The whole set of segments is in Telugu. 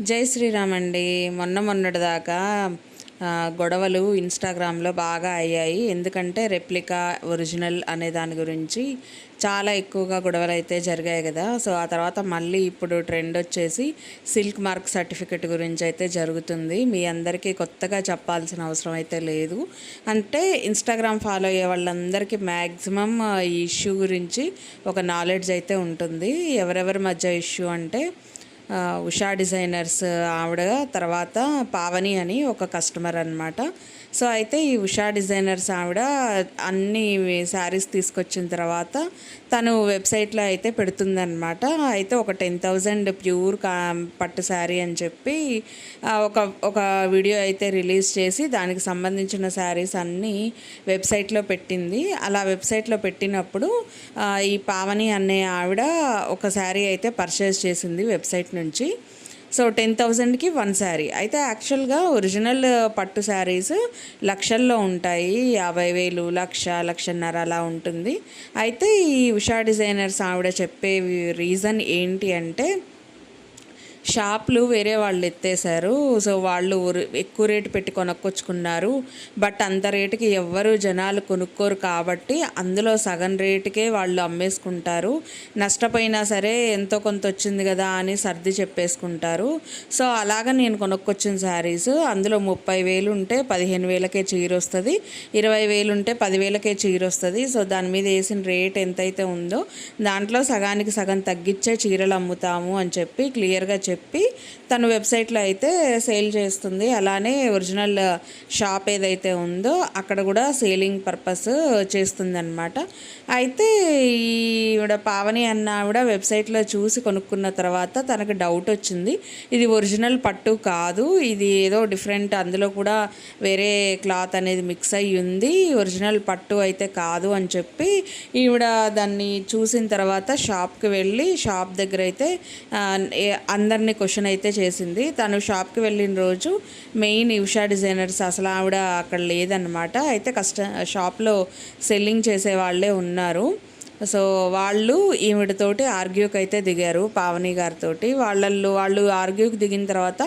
జై శ్రీరామ్ అండి. మొన్నటిదాకా గొడవలు ఇన్స్టాగ్రామ్లో బాగా అయ్యాయి. ఎందుకంటే రెప్లికా ఒరిజినల్ అనే దాని గురించి చాలా ఎక్కువగా గొడవలు అయితే జరిగాయి కదా. సో ఆ తర్వాత మళ్ళీ ఇప్పుడు ట్రెండ్ వచ్చేసి సిల్క్ మార్క్ సర్టిఫికెట్ గురించి అయితే జరుగుతుంది. మీ అందరికీ కొత్తగా చెప్పాల్సిన అవసరం అయితే లేదు. అంటే ఇన్స్టాగ్రామ్ ఫాలో అయ్యే వాళ్ళందరికీ మ్యాక్సిమం ఈ ఇష్యూ గురించి ఒక నాలెడ్జ్ అయితే ఉంటుంది. ఎవరెవరి మధ్య ఇష్యూ అంటే ఉషా డిజైనర్స్ ఆవిడ, తర్వాత పావని అని ఒక కస్టమర్ అనమాట. సో అయితే ఈ ఉషా డిజైనర్స్ ఆవిడ అన్ని శారీస్ తీసుకొచ్చిన తర్వాత తను వెబ్సైట్లో అయితే పెడుతుందన్నమాట. అయితే ఒక 10,000 ప్యూర్ పట్టు శారీ అని చెప్పి ఒక ఒక వీడియో అయితే రిలీజ్ చేసి దానికి సంబంధించిన శారీస్ అన్నీ వెబ్సైట్లో పెట్టింది. అలా వెబ్సైట్లో పెట్టినప్పుడు ఈ పావని అనే ఆవిడ ఒక శారీ అయితే పర్చేస్ చేసింది వెబ్సైట్ నుంచి. సో 10,000కి 1 శారీ. అయితే యాక్చువల్గా ఒరిజినల్ పట్టు శారీస్ లక్షల్లో ఉంటాయి. 50,000, 1,00,000 అలా ఉంటుంది. అయితే ఈ ఉషా డిజైనర్స్ ఆవిడ చెప్పే రీజన్ ఏంటి అంటే, షాప్లు వేరే వాళ్ళు ఎత్తేసారు. సో వాళ్ళు ఎక్కువ రేటు పెట్టి కొనుక్కొచ్చుకున్నారు. బట్ అంత రేటుకి ఎవ్వరు జనాలు కొనుక్కోరు కాబట్టి అందులో సగం రేటుకే వాళ్ళు అమ్మేసుకుంటారు. నష్టపోయినా సరే ఎంతో కొంత వచ్చింది కదా అని సర్ది చెప్పేసుకుంటారు. సో అలాగ నేను కొనుక్కొచ్చిన శారీస్ అందులో 30,000 ఉంటే 15,000కే చీర వస్తుంది, 20,000 ఉంటే 10,000కే చీర వస్తుంది. సో దాని మీద వేసిన రేట్ ఎంతైతే ఉందో దాంట్లో సగానికి సగం తగ్గించే చీరలు అమ్ముతాము అని చెప్పి క్లియర్గా చెప్పి తను వెబ్సైట్లో అయితే సేల్ చేస్తుంది. అలానే ఒరిజినల్ షాప్ ఏదైతే ఉందో అక్కడ కూడా సేలింగ్ పర్పస్ చేస్తుందన్నమాట. అయితే ఈవిడ పావని అన్న ఆవిడ వెబ్సైట్లో చూసి కొనుక్కున్న తర్వాత తనకు డౌట్ వచ్చింది, ఇది ఒరిజినల్ పట్టు కాదు, ఇది ఏదో డిఫరెంట్, అందులో కూడా వేరే క్లాత్ అనేది మిక్స్ అయ్యి ఉంది, ఒరిజినల్ పట్టు అయితే కాదు అని చెప్పి ఈవిడ దాన్ని చూసిన తర్వాత షాప్కి వెళ్ళి షాప్ దగ్గర అయితే అందరినీ క్వశ్చన్ అయితే చేసింది. తను షాప్కి వెళ్ళిన రోజు మెయిన్ ఉషా డిజైనర్స్ అసలు ఆవిడ అక్కడ లేదన్నమాట. అయితే షాప్లో సెల్లింగ్ చేసే వాళ్ళే ఉన్నారు. సో వాళ్ళు ఈవిడతోటి ఆర్గ్యూకి అయితే దిగారు, పావని గారితో. వాళ్ళు ఆర్గ్యూకి దిగిన తర్వాత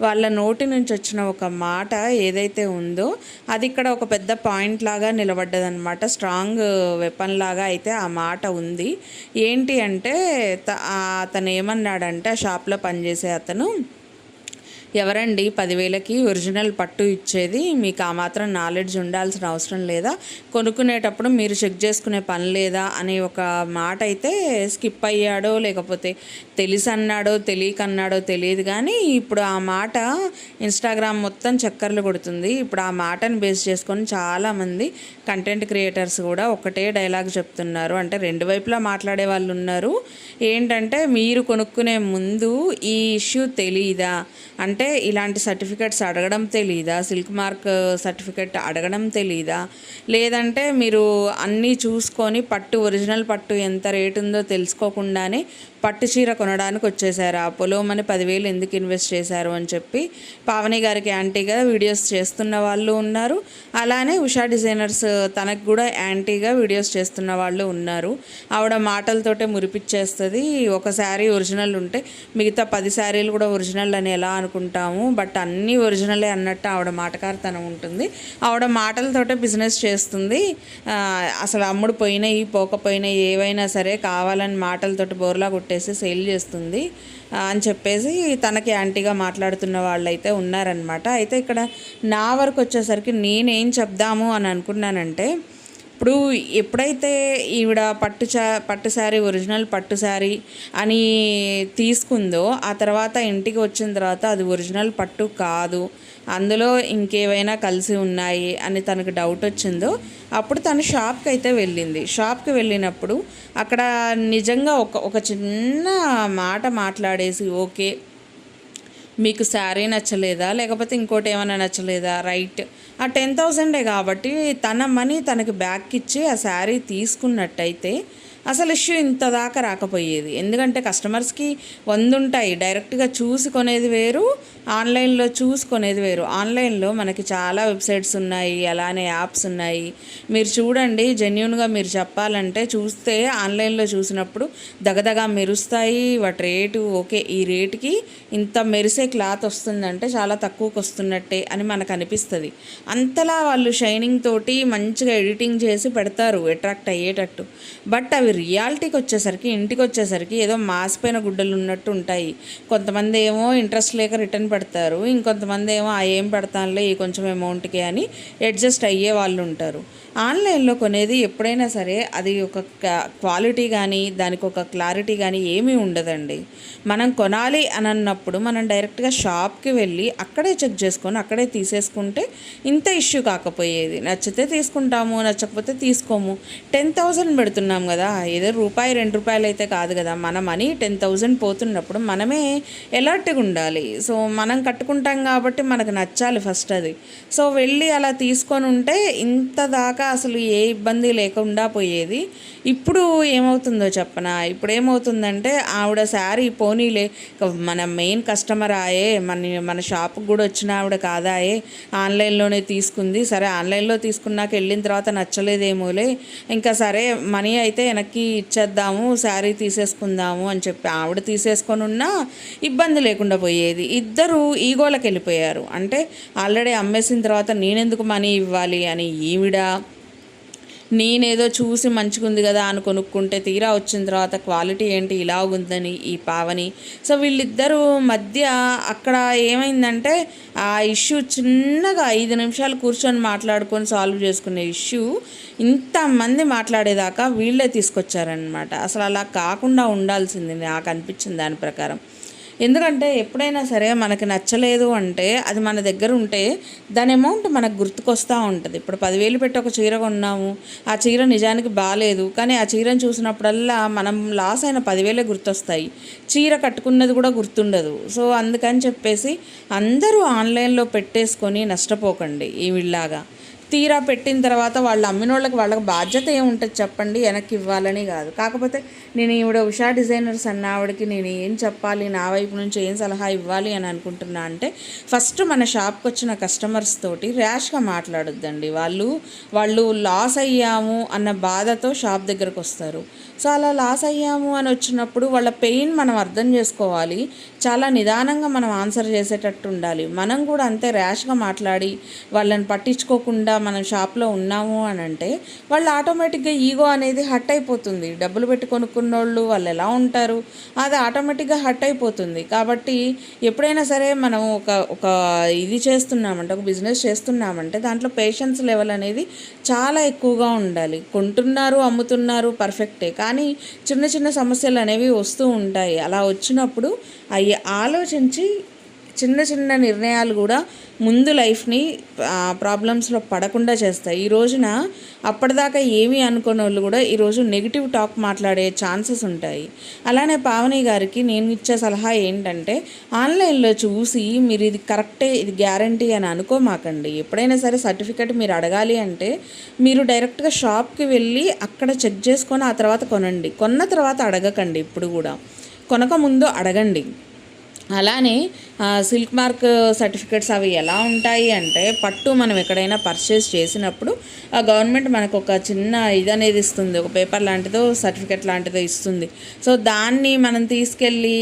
వాళ్ళ నోటి నుంచి వచ్చిన ఒక మాట ఏదైతే ఉందో అది ఇక్కడ ఒక పెద్ద పాయింట్ లాగా నిలబడ్డదనమాట. స్ట్రాంగ్ వెపన్ లాగా అయితే ఆ మాట ఉంది. ఏంటి అంటే అతను ఏమన్నాడంటే, ఆ షాప్లో పనిచేసే అతను, ఎవరండి 10,000కి ఒరిజినల్ పట్టు ఇచ్చేది, మీకు ఆ మాత్రం నాలెడ్జ్ ఉండాల్సిన అవసరం లేదా, కొనుక్కునేటప్పుడు మీరు చెక్ చేసుకునే పని లేదా అనే ఒక మాట అయితే స్కిప్ అయ్యాడో లేకపోతే తెలిసి అన్నాడో తెలియకన్నాడో తెలియదు. కానీ ఇప్పుడు ఆ మాట ఇన్స్టాగ్రామ్ మొత్తం చక్కర్లు కొడుతుంది. ఇప్పుడు ఆ మాటను బేస్ చేసుకొని చాలామంది కంటెంట్ క్రియేటర్స్ కూడా ఒకటే డైలాగ్ చెప్తున్నారు. అంటే రెండు వైపులా మాట్లాడే వాళ్ళు ఉన్నారు. ఏంటంటే, మీరు కొనుక్కునే ముందు ఈ ఇష్యూ తెలీదా, అంటే ఇలాంటి సర్టిఫికెట్స్ అడగడం తెలీదా, సిల్క్ మార్క్ సర్టిఫికెట్ అడగడం తెలీదా, లేదంటే మీరు అన్నీ చూసుకొని ఒరిజినల్ పట్టు ఎంత రేటు ఉందో తెలుసుకోకుండానే పట్టు చీర కొనడానికి వచ్చేసారా, పొలోమని 10,000 ఎందుకు ఇన్వెస్ట్ చేశారు అని చెప్పి పావని గారికి యాంటీగా వీడియోస్ చేస్తున్న వాళ్ళు ఉన్నారు. అలానే ఉషా డిజైనర్స్ తనకు కూడా యాంటీగా వీడియోస్ చేస్తున్న వాళ్ళు ఉన్నారు. ఆవిడ మాటలతోటే మురిపిచ్చేస్తుంది. ఒక శారీ ఒరిజినల్ ఉంటే మిగతా 10 శారీలు కూడా ఒరిజినల్ అని ఎలా అనుకుంటాము, బట్ అన్నీ ఒరిజినలే అన్నట్టు ఆవిడ మాటకారితనం ఉంటుంది. ఆవిడ మాటలతోటే బిజినెస్ చేస్తుంది. అసలు అమ్ముడు పోయినాయి పోకపోయినాయి ఏవైనా సరే కావాలని మాటలతోటి బోర్లా కొట్టేసి సేల్ చేస్తుంది అని చెప్పేసి తనకి యాంటీగా మాట్లాడుతున్న వాళ్ళు అయితే ఉన్నారనమాట. అయితే ఇక్కడ నా వరకు వచ్చేసరికి నేనేం చెప్దాము అని అనుకున్నానంటే, ఇప్పుడు ఎప్పుడైతే ఈవిడ పట్టు శారీ ఒరిజినల్ పట్టు శారీ అని తీసుకుందో, ఆ తర్వాత ఇంటికి వచ్చిన తర్వాత అది ఒరిజినల్ పట్టు కాదు, అందులో ఇంకేవైనా కలిసి ఉన్నాయి అని తనకు డౌట్ వచ్చిందో అప్పుడు తను షాప్కి అయితే వెళ్ళింది. షాప్కి వెళ్ళినప్పుడు అక్కడ నిజంగా ఒక చిన్న మాట మాట్లాడేసి, ఓకే మీకు శారీ నచ్చలేదా లేకపోతే ఇంకోటి ఏమైనా నచ్చలేదా, రైట్, ఆ 10,000 కాబట్టి తన మనీ తనకి బ్యాక్ ఇచ్చి ఆ శారీ తీసుకున్నట్టయితే అసలు ఇష్యూ ఇంత దాకా రాకపోయేది. ఎందుకంటే కస్టమర్స్కి 100 ఉంటాయి, డైరెక్ట్గా చూసి కొనేది వేరు, ఆన్లైన్లో చూసుకునేది వేరు. ఆన్లైన్లో మనకి చాలా వెబ్సైట్స్ ఉన్నాయి, అలానే యాప్స్ ఉన్నాయి. మీరు చూడండి, జెన్యూన్గా మీరు చెప్పాలంటే చూస్తే ఆన్లైన్లో చూసినప్పుడు దగదగా మెరుస్తాయి. వాటి రేటు ఓకే, ఈ రేటుకి ఇంత మెరిసే క్లాత్ వస్తుందంటే చాలా తక్కువకి వస్తున్నట్టే అని మనకు అనిపిస్తుంది. అంతలా వాళ్ళు షైనింగ్ తోటి మంచిగా ఎడిటింగ్ చేసి పెడతారు అట్రాక్ట్ అయ్యేటట్టు. బట్ అవి రియాలిటీకి వచ్చేసరికి, ఇంటికి వచ్చేసరికి ఏదో మాసిపోయిన గుడ్డలు ఉన్నట్టు ఉంటాయి. కొంతమంది ఏమో ఇంట్రెస్ట్ లేక రిటర్న్ పెడతారు, ఇంకొంతమంది ఏమో ఏం పెడతానులే ఈ కొంచెం అమౌంట్కి అని అడ్జస్ట్ అయ్యే వాళ్ళు ఉంటారు. ఆన్లైన్లో కొనేది ఎప్పుడైనా సరే అది ఒక క్వాలిటీ కానీ దానికి ఒక క్లారిటీ కానీ ఏమీ ఉండదండి. మనం కొనాలి అని అన్నప్పుడు మనం డైరెక్ట్గా షాప్కి వెళ్ళి అక్కడే చెక్ చేసుకొని అక్కడే తీసేసుకుంటే ఇంత ఇష్యూ కాకపోయేది. నచ్చితే తీసుకుంటాము, నచ్చకపోతే తీసుకోము. 10,000 పెడుతున్నాం కదా, ఏదో రూపాయి 2 రూపాయలు అయితే కాదు కదా. మన మనీ 10,000 పోతున్నప్పుడు మనమే ఎలర్ట్గా ఉండాలి. సో మనం కట్టుకుంటాం కాబట్టి మనకు నచ్చాలి ఫస్ట్ అది. సో వెళ్ళి అలా తీసుకొని ఉంటే ఇంత దాకా అసలు ఏ ఇబ్బంది లేకుండా పోయేది. ఇప్పుడు ఏమవుతుందో చెప్పనా, ఇప్పుడు ఏమవుతుందంటే ఆవిడ శారీ పోనీలే మన మెయిన్ కస్టమర్ ఆయే, మన షాప్కి కూడా వచ్చిన ఆవిడ కాదాయే, ఆన్లైన్లోనే తీసుకుంది, సరే ఆన్లైన్లో తీసుకున్నాక వెళ్ళిన తర్వాత నచ్చలేదేమోలే, ఇంకా సరే మనీ అయితే వెనక్కి ఇచ్చేద్దాము, శారీ తీసేసుకుందాము అని చెప్పి ఆవిడ తీసేసుకొని ఉన్నా ఇబ్బంది లేకుండా పోయేది. ఇద్దరు ఈగోలకు వెళ్ళిపోయారు. అంటే ఆల్రెడీ అమ్మేసిన తర్వాత నేనెందుకు మనీ ఇవ్వాలి అని ఈవిడ, నేనేదో చూసి మంచిగుంది కదా అని కొనుక్కుంటే తీరా వచ్చిన తర్వాత క్వాలిటీ ఏంటి ఇలా ఉందని ఈ పావని. సో వీళ్ళిద్దరూ మధ్య అక్కడ ఏమైందంటే ఆ ఇష్యూ చిన్నగా 5 నిమిషాలు కూర్చొని మాట్లాడుకొని సాల్వ్ చేసుకునే ఇష్యూ ఇంతమంది మాట్లాడేదాకా వీళ్ళే తీసుకొచ్చారనమాట. అసలు అలా కాకుండా ఉండాల్సింది నాకు అనిపించింది దాని ప్రకారం. ఎందుకంటే ఎప్పుడైనా సరే మనకి నచ్చలేదు అంటే అది మన దగ్గర ఉంటే దాని అమౌంట్ మనకు గుర్తుకొస్తూ ఉంటుంది. ఇప్పుడు 10,000 పెట్టి ఒక చీర కొన్నాము, ఆ చీర నిజానికి బాగాలేదు, కానీ ఆ చీరను చూసినప్పుడల్లా మనం లాస్ అయిన 10,000 గుర్తొస్తాయి, చీర కట్టుకున్నది కూడా గుర్తుండదు. సో అందుకని చెప్పేసి అందరూ ఆన్లైన్లో పెట్టేసుకొని నష్టపోకండి వీళ్ళలాగా. తీరా పెట్టిన తర్వాత వాళ్ళు అమ్మినోళ్ళకి వాళ్ళకి బాధ్యత ఏముంటుంది చెప్పండి, వెనక్కి ఇవ్వాలని కాదు. కాకపోతే నేను ఈవిడ ఉషా డిజైనర్స్ అన్న ఆవిడకి నేను ఏం చెప్పాలి, నా వైపు నుంచి ఏం సలహా ఇవ్వాలి అని అనుకుంటున్నా అంటే, ఫస్ట్ మన షాప్కి వచ్చిన కస్టమర్స్ తోటి ర్యాష్గా మాట్లాడొద్దండి. వాళ్ళు లాస్ అయ్యాము అన్న బాధతో షాప్ దగ్గరకు వస్తారు. సో అలా లాస్ అయ్యాము అని వచ్చినప్పుడు వాళ్ళ పెయిన్ మనం అర్థం చేసుకోవాలి. చాలా నిదానంగా మనం ఆన్సర్ చేసేటట్టు ఉండాలి. మనం కూడా అంతే ర్యాష్గా మాట్లాడి వాళ్ళని పట్టించుకోకుండా మనం షాప్లో ఉన్నాము అని అంటే వాళ్ళు ఆటోమేటిక్గా ఈగో అనేది హట్ అయిపోతుంది. డబ్బులు పెట్టి కొనుక్కున్న వాళ్ళు ఎలా ఉంటారు, అది ఆటోమేటిక్గా హట్ అయిపోతుంది. కాబట్టి ఎప్పుడైనా సరే మనం ఒక ఇది చేస్తున్నామంటే, ఒక బిజినెస్ చేస్తున్నామంటే దాంట్లో పేషెన్స్ లెవెల్ అనేది చాలా ఎక్కువగా ఉండాలి. కొంటున్నారు, అమ్ముతున్నారు, పర్ఫెక్టే, కానీ చిన్న చిన్న సమస్యలు అనేవి వస్తూ ఉంటాయి. అలా వచ్చినప్పుడు అవి ఆలోచించి చిన్న చిన్న నిర్ణయాలు కూడా ముందు లైఫ్ని ప్రాబ్లమ్స్లో పడకుండా చేస్తాయి. ఈ రోజున అప్పటిదాకా ఏమీ అనుకునే వాళ్ళు కూడా ఈరోజు నెగిటివ్ టాక్ మాట్లాడే ఛాన్సెస్ ఉంటాయి. అలానే పావని గారికి నేను ఇచ్చే సలహా ఏంటంటే, ఆన్లైన్లో చూసి మీరు ఇది కరెక్టే, ఇది గ్యారంటీ అని అనుకోమాకండి. ఎప్పుడైనా సరే సర్టిఫికేట్ మీరు అడగాలి అంటే మీరు డైరెక్ట్గా షాప్కి వెళ్ళి అక్కడ చెక్ చేసుకొని ఆ తర్వాత కొనండి. కొన్న తర్వాత అడగకండి. ఇప్పుడు కూడా కొనక ముందు అడగండి. అలానే సిల్క్ మార్క్ సర్టిఫికేట్స్ అవి ఎలా ఉంటాయి అంటే, పట్టు మనం ఎక్కడైనా పర్చేస్ చేసినప్పుడు ఆ గవర్నమెంట్ మనకు ఒక చిన్న ఇది అనేది ఇస్తుంది, ఒక పేపర్ లాంటిదో సర్టిఫికేట్ లాంటిదో ఇస్తుంది. సో దాన్ని మనం తీసుకెళ్ళి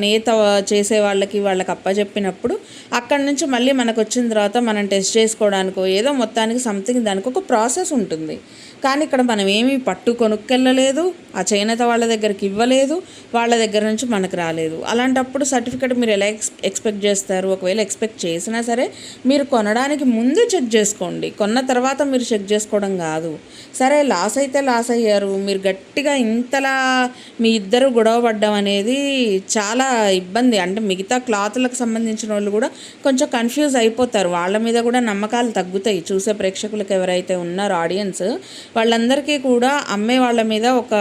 నేత చేసే వాళ్ళకి అప్పచెప్పినప్పుడు అక్కడి నుంచి మళ్ళీ మనకు వచ్చిన తర్వాత మనం టెస్ట్ చేసుకోవడానికో ఏదో మొత్తానికి సంథింగ్ దానికి ఒక ప్రాసెస్ ఉంటుంది. కానీ ఇక్కడ మనం ఏమీ పట్టు కొనుక్కెళ్ళలేదు, ఆ చేనేత వాళ్ళ దగ్గరికి ఇవ్వలేదు, వాళ్ళ దగ్గర నుంచి మనకు రాలేదు. అలాంటప్పుడు సర్టిఫికేట్ మీరు ఎలా ఎక్స్పెక్ట్ చేస్తారు? ఒకవేళ ఎక్స్పెక్ట్ చేసినా సరే మీరు కొనడానికి ముందు చెక్ చేసుకోండి, కొన్న తర్వాత మీరు చెక్ చేసుకోవడం కాదు. సరే లాస్ అయితే లాస్ అయ్యారు, మీరు గట్టిగా ఇంతలా మీ ఇద్దరు గొడవ పడ్డం అనేది చాలా ఇబ్బంది. అంటే మిగతా క్లాతులకు సంబంధించిన వాళ్ళు కూడా కొంచెం కన్ఫ్యూజ్ అయిపోతారు, వాళ్ళ మీద కూడా నమ్మకాలు తగ్గుతాయి. చూసే ప్రేక్షకులకు ఎవరైతే ఉన్నారో ఆడియన్స్, వాళ్ళందరికీ కూడా అమ్మే వాళ్ళ మీద ఒక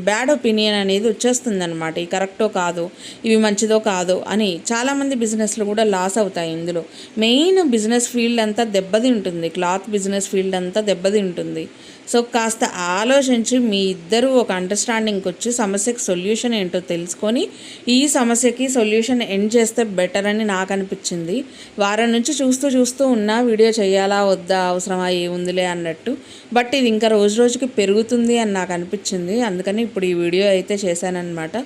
బ్యాడ్ ఒపీనియన్ అనేది వచ్చేస్తుంది అనమాట. ఇది కరెక్టో కాదు, ఇవి మంచిదో కాదో అని. చాలామంది బిజినెస్లు కూడా లాస్ అవుతాయి ఇందులో. మెయిన్ బిజినెస్ ఫీల్డ్ అంతా దెబ్బతి ఉంటుంది, క్లాత్ బిజినెస్ ఫీల్డ్ అంతా దెబ్బతి ఉంటుంది. సో కాస్త ఆలోచించి మీ ఇద్దరు ఒక అండర్స్టాండింగ్కి వచ్చి సమస్యకి సొల్యూషన్ ఏంటో తెలుసుకొని ఈ సమస్యకి సొల్యూషన్ ఎండ్ చేస్తే బెటర్ అని నాకు అనిపించింది. వారం నుంచి చూస్తూ ఉన్నా వీడియో చేయాలా వద్దా, అవసరమా, ఏముందిలే అన్నట్టు. బట్ ఇది ఇంకా రోజు రోజుకి పెరుగుతుంది అని నాకు అనిపించింది. అందుకని ఇప్పుడు ఈ వీడియో అయితే చేశానన్నమాట.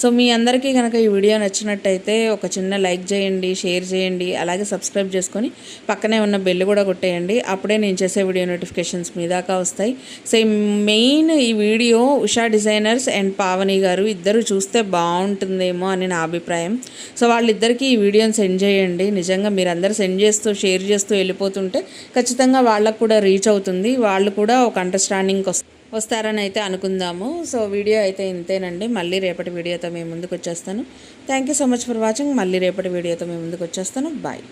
సో మీ అందరికీ కనుక ఈ వీడియో నచ్చినట్టయితే ఒక చిన్న లైక్ చేయండి, షేర్ చేయండి, అలాగే సబ్స్క్రైబ్ చేసుకొని పక్కనే ఉన్న బెల్ కూడా కొట్టేయండి. అప్పుడే నేను చేసే వీడియో నోటిఫికేషన్స్ మీ దాకా వస్తాయి. సో మెయిన్ ఈ video Usha designers and Pavani గారు ఇద్దరు చూస్తే బాగుంటుందేమో అని నా అభిప్రాయం. సో వాళ్ళిద్దరికీ ఈ వీడియోని సెండ్ చేయండి. నిజంగా మీరు అందరూ సెండ్ చేస్తూ షేర్ చేస్తూ వెళ్ళిపోతుంటే ఖచ్చితంగా వాళ్ళకు కూడా రీచ్ అవుతుంది. వాళ్ళు కూడా ఒక అండర్స్టాండింగ్కి వస్తారని అయితే అనుకుందాము. సో వీడియో అయితే ఇంతేనండి. మళ్ళీ రేపటి వీడియోతో మేము ముందుకు వచ్చేస్తాను. Thank you so much for watching. మళ్ళీ రేపటి వీడియోతో మేము ముందుకు వచ్చేస్తాను. బాయ్.